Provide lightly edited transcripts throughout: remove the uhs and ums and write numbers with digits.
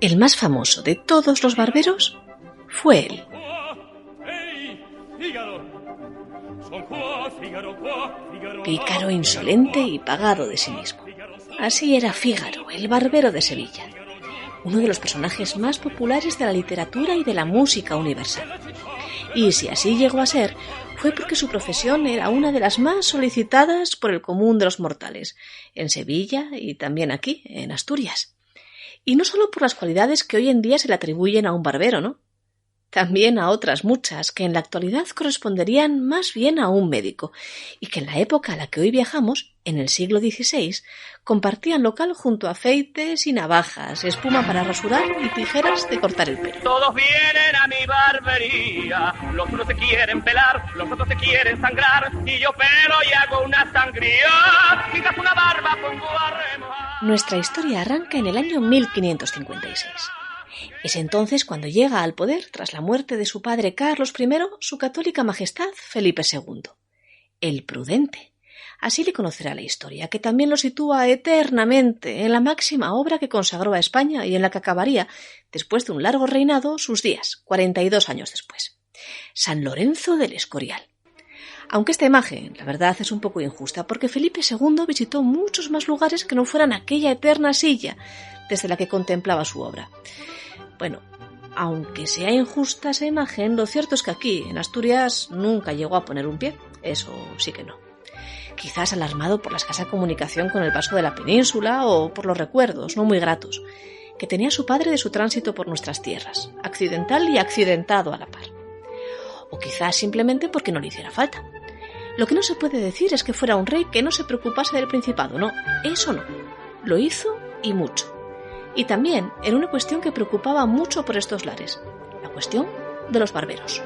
El más famoso de todos los barberos fue él. Pícaro, insolente y pagado de sí mismo. Así era Fígaro, el barbero de Sevilla, uno de los personajes más populares de la literatura y de la música universal. Y si así llegó a ser, fue porque su profesión era una de las más solicitadas por el común de los mortales, en Sevilla y también aquí, en Asturias. Y no solo por las cualidades que hoy en día se le atribuyen a un barbero, ¿no? También a otras muchas que en la actualidad corresponderían más bien a un médico y que en la época a la que hoy viajamos, en el siglo XVI, compartían local junto a aceites y navajas, espuma para rasurar y tijeras de cortar el pelo. Todos vienen a mi barbería, los unos se quieren pelar, los otros se quieren sangrar y yo pelo y hago una sangría, quizás una barba pongo a remojar. Nuestra historia arranca en el año 1556. Es entonces cuando llega al poder, tras la muerte de su padre Carlos I, su católica majestad Felipe II, el Prudente. Así le conocerá la historia, que también lo sitúa eternamente en la máxima obra que consagró a España y en la que acabaría, después de un largo reinado, sus días, 42 años después. San Lorenzo del Escorial. Aunque esta imagen, la verdad, es un poco injusta, porque Felipe II visitó muchos más lugares que no fueran aquella eterna silla desde la que contemplaba su obra. Bueno, aunque sea injusta esa imagen, lo cierto es que aquí, en Asturias, nunca llegó a poner un pie. Eso sí que no. Quizás alarmado por la escasa comunicación con el paso de la península o por los recuerdos, no muy gratos, que tenía su padre de su tránsito por nuestras tierras, accidental y accidentado a la par. O quizás simplemente porque no le hiciera falta. Lo que no se puede decir es que fuera un rey que no se preocupase del principado, no, eso no. Lo hizo y mucho. Y también era una cuestión que preocupaba mucho por estos lares, la cuestión de los barberos.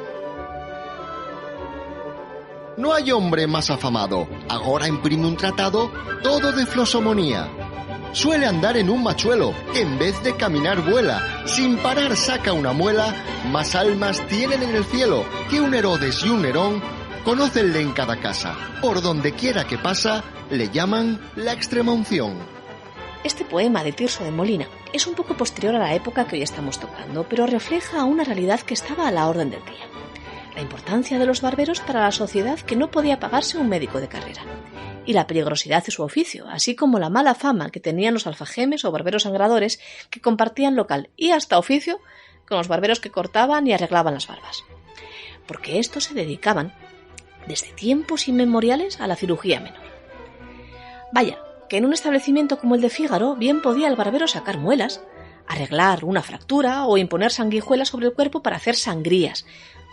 No hay hombre más afamado, agora imprime un tratado todo de flosomonía. Suele andar en un machuelo, que en vez de caminar vuela, sin parar saca una muela, más almas tienen en el cielo que un Herodes y un Nerón, conócenle en cada casa, por donde quiera que pasa, le llaman la extremaunción. Este poema de Tirso de Molina es un poco posterior a la época que hoy estamos tocando, pero refleja una realidad que estaba a la orden del día. La importancia de los barberos para la sociedad que no podía pagarse un médico de carrera, y la peligrosidad de su oficio, así como la mala fama que tenían los alfajemes o barberos sangradores que compartían local y hasta oficio con los barberos que cortaban y arreglaban las barbas. Porque estos se dedicaban desde tiempos inmemoriales a la cirugía menor. Vaya, que en un establecimiento como el de Fígaro bien podía el barbero sacar muelas, arreglar una fractura o imponer sanguijuelas sobre el cuerpo para hacer sangrías,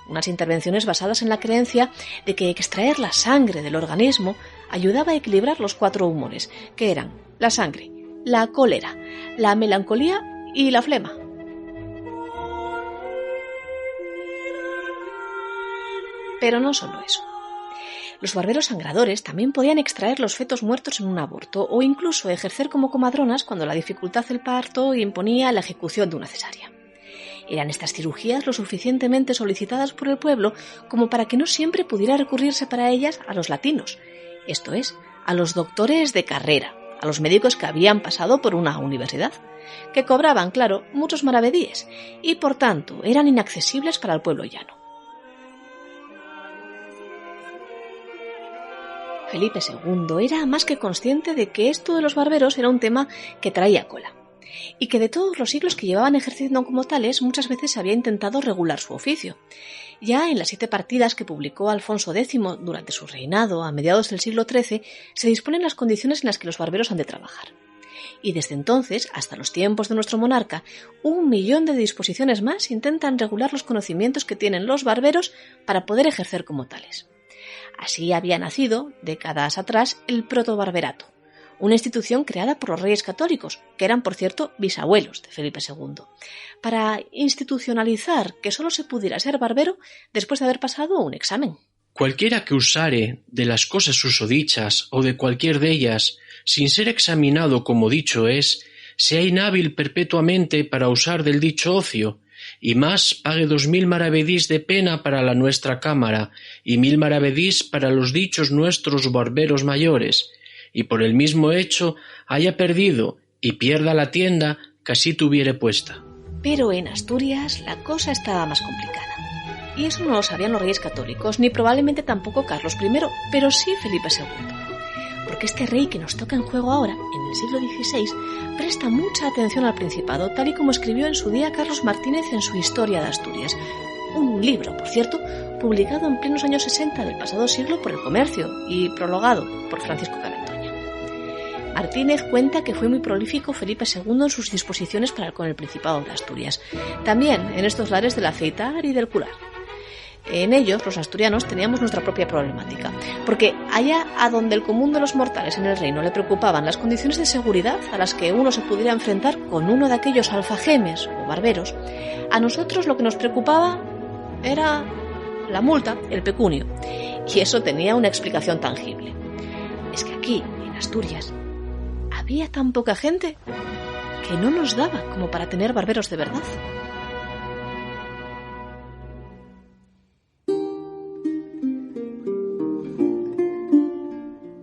unas intervenciones basadas en la creencia de que extraer la sangre del organismo ayudaba a equilibrar los 4 humores, que eran la sangre, la cólera, la melancolía y la flema. Pero no solo eso. Los barberos sangradores también podían extraer los fetos muertos en un aborto o incluso ejercer como comadronas cuando la dificultad del parto imponía la ejecución de una cesárea. Eran estas cirugías lo suficientemente solicitadas por el pueblo como para que no siempre pudiera recurrirse para ellas a los latinos, esto es, a los doctores de carrera, a los médicos que habían pasado por una universidad, que cobraban, claro, muchos maravedíes y por tanto eran inaccesibles para el pueblo llano. Felipe II era más que consciente de que esto de los barberos era un tema que traía cola, y que de todos los siglos que llevaban ejerciendo como tales muchas veces había intentado regular su oficio. Ya en las 7 partidas que publicó Alfonso X durante su reinado a mediados del siglo XIII se disponen las condiciones en las que los barberos han de trabajar. Y desde entonces, hasta los tiempos de nuestro monarca, 1 millón de disposiciones más intentan regular los conocimientos que tienen los barberos para poder ejercer como tales. Así había nacido, décadas atrás, el protobarberato, una institución creada por los reyes católicos, que eran, por cierto, bisabuelos de Felipe II, para institucionalizar que solo se pudiera ser barbero después de haber pasado un examen. Cualquiera que usare de las cosas susodichas o de cualquier de ellas, sin ser examinado como dicho es, sea inhábil perpetuamente para usar del dicho ocio, y más pague 2000 maravedís de pena para la nuestra cámara, y 1000 maravedís para los dichos nuestros barberos mayores, y por el mismo hecho haya perdido y pierda la tienda que así tuviere puesta. Pero en Asturias la cosa estaba más complicada. Y eso no lo sabían los reyes católicos, ni probablemente tampoco Carlos I, pero sí Felipe II. Porque este rey que nos toca en juego ahora, en el siglo XVI, presta mucha atención al Principado, tal y como escribió en su día Carlos Martínez en su Historia de Asturias. Un libro, por cierto, publicado en plenos años 60 del pasado siglo por El Comercio y prologado por Francisco Canetoña. Martínez cuenta que fue muy prolífico Felipe II en sus disposiciones con el Principado de Asturias, también en estos lares del aceitar y del curar. En ellos, los asturianos, teníamos nuestra propia problemática, porque allá a donde el común de los mortales en el reino le preocupaban las condiciones de seguridad a las que uno se pudiera enfrentar con uno de aquellos alfajemes o barberos, a nosotros lo que nos preocupaba era la multa, el pecunio, y eso tenía una explicación tangible. Es que aquí, en Asturias, había tan poca gente que no nos daba como para tener barberos de verdad.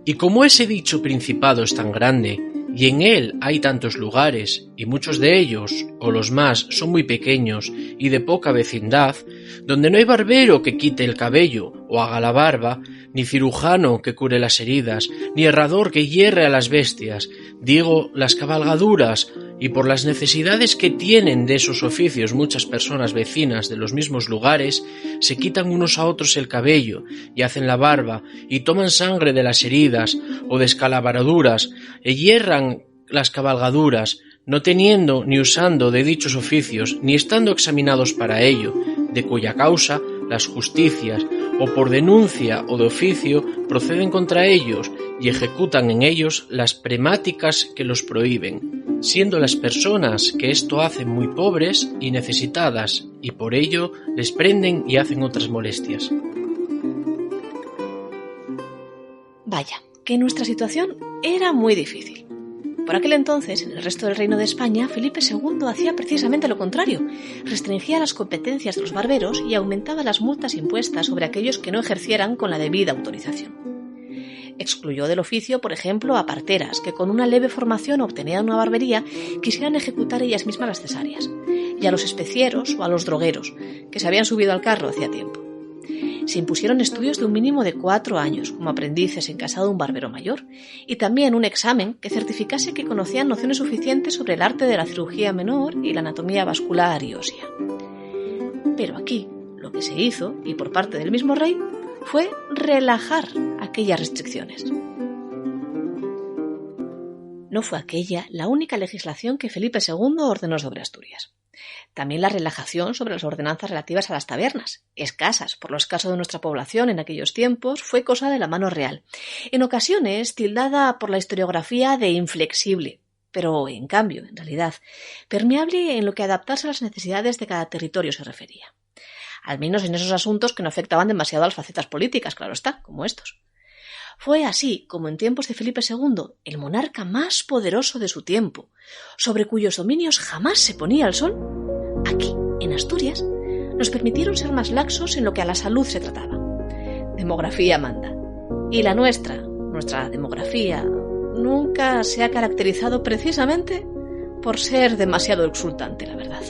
Y como ese dicho principado es tan grande, y en él hay tantos lugares, y muchos de ellos, o los más, son muy pequeños y de poca vecindad, donde no hay barbero que quite el cabello o haga la barba, ni cirujano que cure las heridas, ni herrador que hierre a las bestias, digo las cabalgaduras, y por las necesidades que tienen de esos oficios muchas personas vecinas de los mismos lugares, se quitan unos a otros el cabello, y hacen la barba, y toman sangre de las heridas, o descalabraduras, e hierran las cabalgaduras, no teniendo ni usando de dichos oficios, ni estando examinados para ello, de cuya causa las justicias, o por denuncia o de oficio, proceden contra ellos y ejecutan en ellos las premáticas que los prohíben, siendo las personas que esto hacen muy pobres y necesitadas, y por ello les prenden y hacen otras molestias. Vaya, que nuestra situación era muy difícil. Por aquel entonces, en el resto del Reino de España, Felipe II hacía precisamente lo contrario. Restringía las competencias de los barberos y aumentaba las multas impuestas sobre aquellos que no ejercieran con la debida autorización. Excluyó del oficio, por ejemplo, a parteras que con una leve formación obtenían una barbería quisieran ejecutar ellas mismas las cesáreas, y a los especieros o a los drogueros, que se habían subido al carro hacía tiempo. Se impusieron estudios de un mínimo de 4 años como aprendices en casa de un barbero mayor y también un examen que certificase que conocían nociones suficientes sobre el arte de la cirugía menor y la anatomía vascular y ósea. Pero aquí lo que se hizo, y por parte del mismo rey, fue relajar aquellas restricciones. No fue aquella la única legislación que Felipe II ordenó sobre Asturias. También la relajación sobre las ordenanzas relativas a las tabernas, escasas por lo escaso de nuestra población en aquellos tiempos, fue cosa de la mano real, en ocasiones tildada por la historiografía de inflexible, pero en cambio, en realidad, permeable en lo que adaptarse a las necesidades de cada territorio se refería. Al menos en esos asuntos que no afectaban demasiado a las facetas políticas, claro está, como estos. Fue así como en tiempos de Felipe II, el monarca más poderoso de su tiempo, sobre cuyos dominios jamás se ponía el sol, aquí, en Asturias, nos permitieron ser más laxos en lo que a la salud se trataba. Demografía manda. Y la nuestra demografía, nunca se ha caracterizado precisamente por ser demasiado exultante, la verdad.